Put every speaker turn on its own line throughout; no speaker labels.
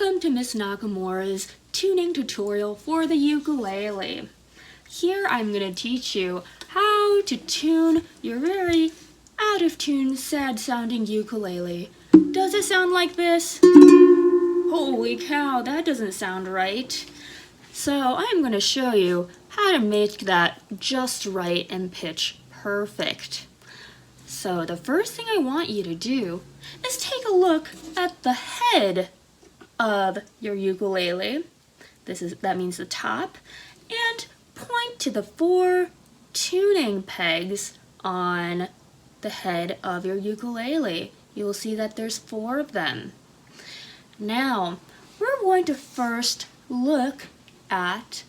Welcome to Miss Nakamura's tuning tutorial for the ukulele. Here I'm going to teach you how to tune your very out of tune, sad sounding ukulele. Does it sound like this? Holy cow, that doesn't sound right. So I'm going to show you how to make that just right and pitch perfect. So the first thing I want you to do is take a look at the head of your ukulele. That means the top, and point to the 4 tuning pegs on the head of your ukulele. You will see that there's 4 of them. Now, we're going to first look at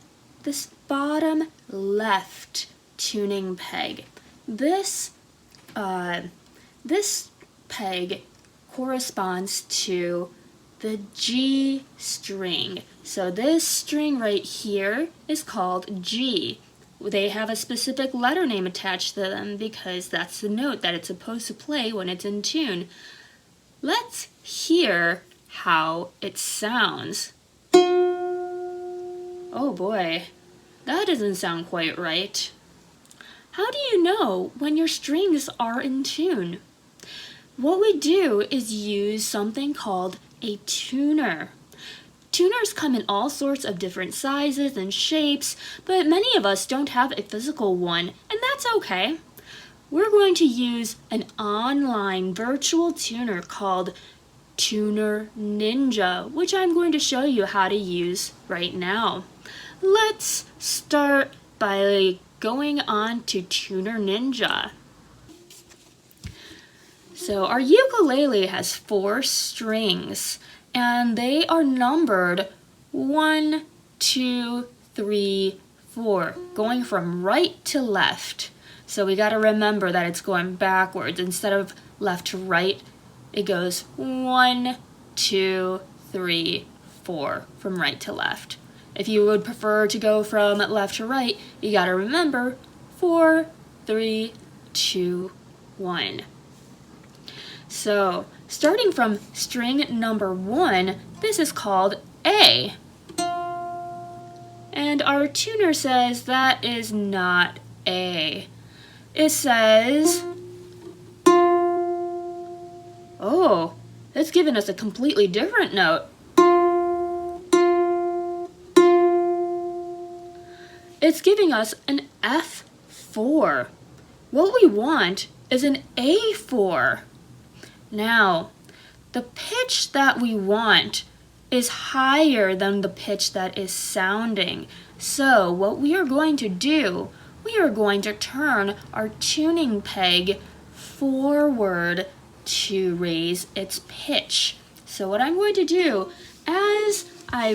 this bottom left tuning peg. This peg corresponds to the G string. So this string right here is called G. They have a specific letter name attached to them because that's the note that it's supposed to play when it's in tune. Let's hear how it sounds. Oh boy, that doesn't sound quite right. How do you know when your strings are in tune? What we do is use something called a tuner. Tuners come in all sorts of different sizes and shapes, but many of us don't have a physical one, and that's okay. We're going to use an online virtual tuner called Tuner Ninja, which I'm going to show you how to use right now. Let's start by going on to Tuner Ninja. So our ukulele has 4 strings, and they are numbered 1, 2, 3, 4, going from right to left. So we got to remember that it's going backwards. Instead of left to right, it goes 1, 2, 3, 4 from right to left. If you would prefer to go from left to right, you got to remember 4, 3, 2, 1. So, starting from string number 1, this is called A. And our tuner says that is not A. It says, oh, it's giving us a completely different note. It's giving us an F4. What we want is an A4. Now, the pitch that we want is higher than the pitch that is sounding. So what we are going to do, we are going to turn our tuning peg forward to raise its pitch. So what I'm going to do, as I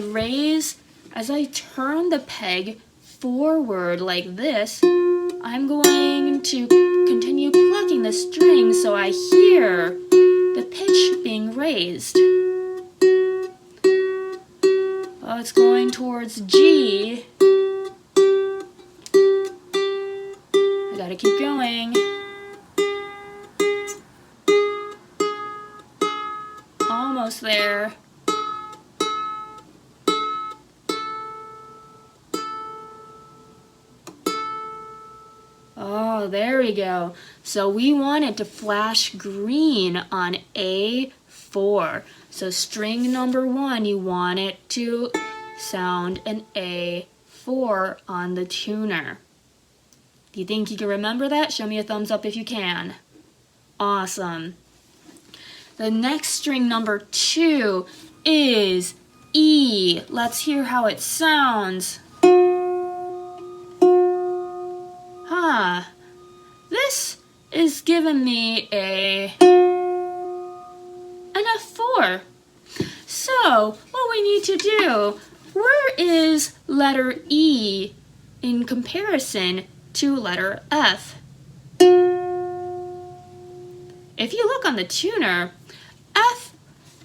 turn the peg forward like this, I'm going to continue plucking the string so I hear the pitch being raised. Oh, it's going towards G. I gotta keep going. Almost there. Oh, there we go. So we want it to flash green on A4. So string number 1, you want it to sound an A4 on the tuner. Do you think you can remember that? Show me a thumbs up if you can. Awesome. The next string number 2 is E. Let's hear how it sounds. This is giving me an F4. So, what we need to do, where is letter E in comparison to letter F? If you look on the tuner, F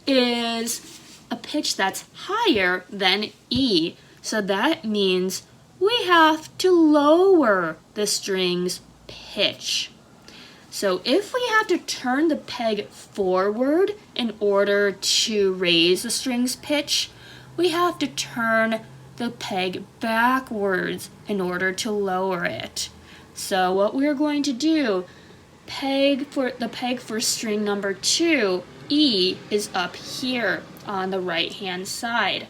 is a pitch that's higher than E. So that means we have to lower the string's pitch. So if we have to turn the peg forward in order to raise the string's pitch, we have to turn the peg backwards in order to lower it. So what we're going to do, the peg for string number 2, E, is up here on the right hand side.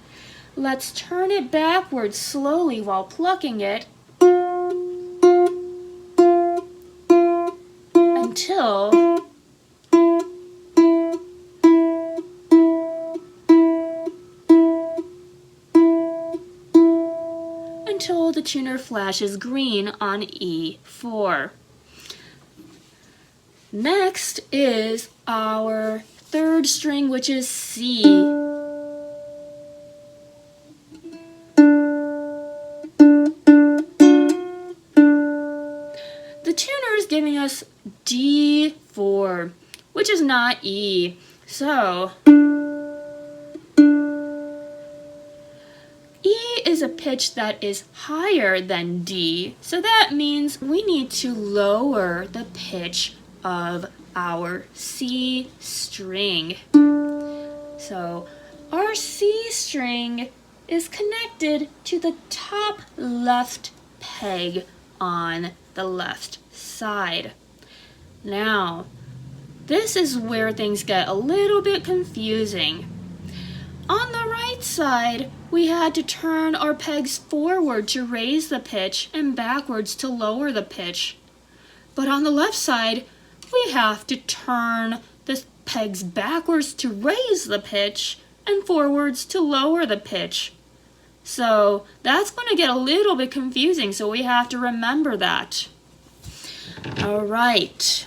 Let's turn it backwards slowly while plucking it until the tuner flashes green on E4. Next is our third string, which is C. The tuner is giving us D4, which is not E. So, E is a pitch that is higher than D, so that means we need to lower the pitch of our C string. So, our C string is connected to the top left peg on the left side. Now, this is where things get a little bit confusing. On the right side, we had to turn our pegs forward to raise the pitch and backwards to lower the pitch. But on the left side, we have to turn the pegs backwards to raise the pitch and forwards to lower the pitch. So that's going to get a little bit confusing, so we have to remember that. All right,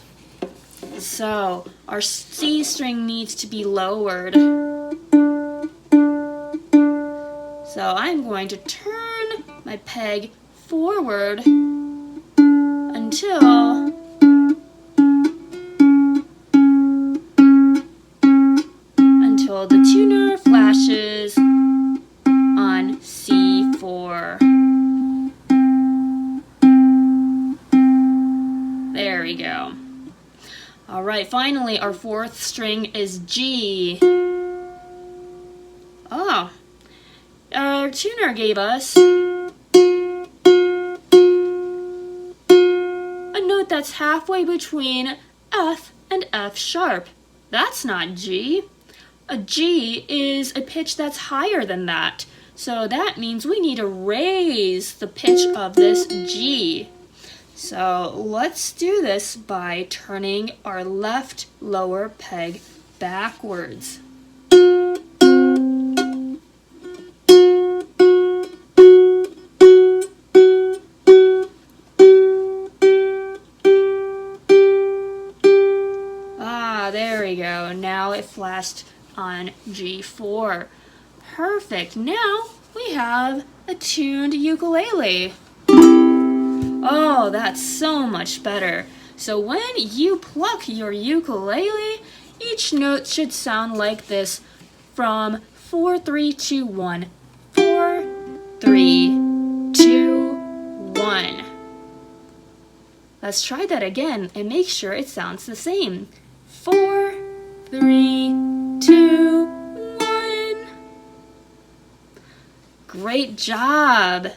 so our C string needs to be lowered. So I'm going to turn my peg forward until the tuner flashes on C4. There we go. All right, finally our fourth string is G. Oh, our tuner gave us a note that's halfway between F and F sharp. That's not G. A G is a pitch that's higher than that. So that means we need to raise the pitch of this G. So let's do this by turning our left lower peg backwards. There we go. Now it flashed on G4. Perfect. Now we have a tuned ukulele. Oh, that's so much better. So when you pluck your ukulele, each note should sound like this from 4, 3, 2, 1. 4, 3, 2, 1. Let's try that again and make sure it sounds the same. 4, 3, 2, 1. Great job!